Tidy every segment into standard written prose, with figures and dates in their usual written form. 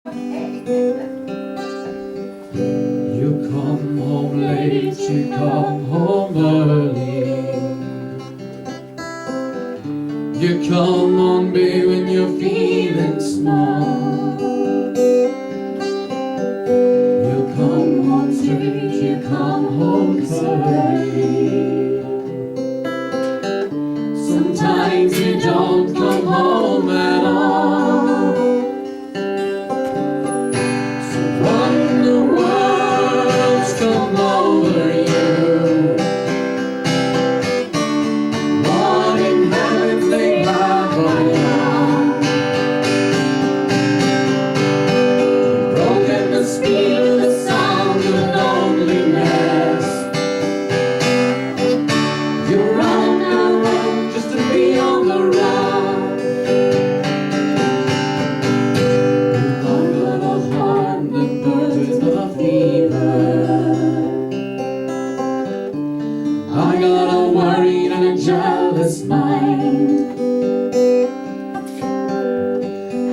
You come home late, you come home early. You come on me when you're feeling small. You come home straight, you come home early. Sometimes you don't come home at all. So what in the world's come over you? What in heaven's name have I done? You've broken the speed of the sound of loneliness. You're running around just to be on the run. You've got a heart that burns with a fever. I got a worried and a jealous mind.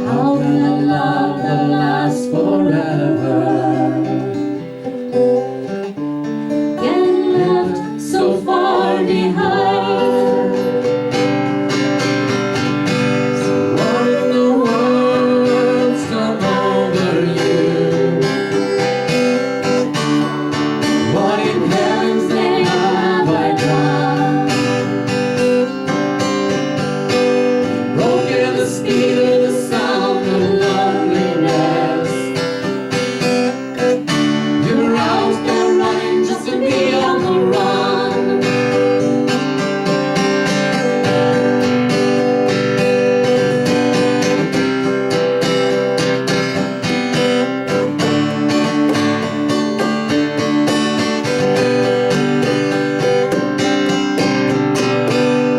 How can a love that lasts forever get left so far behind? So what in the world's come over you? What in heaven's name have I done? Broken the speed of the sound of loneliness. You're out there running just to be on the run.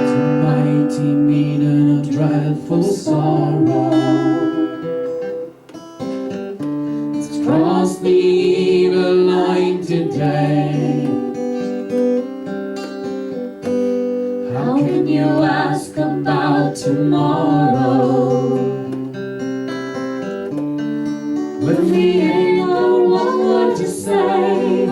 To mighty mean and a dreadful sorrow has crossed the evil line today. How can you ask about tomorrow when we ain't got one word to say?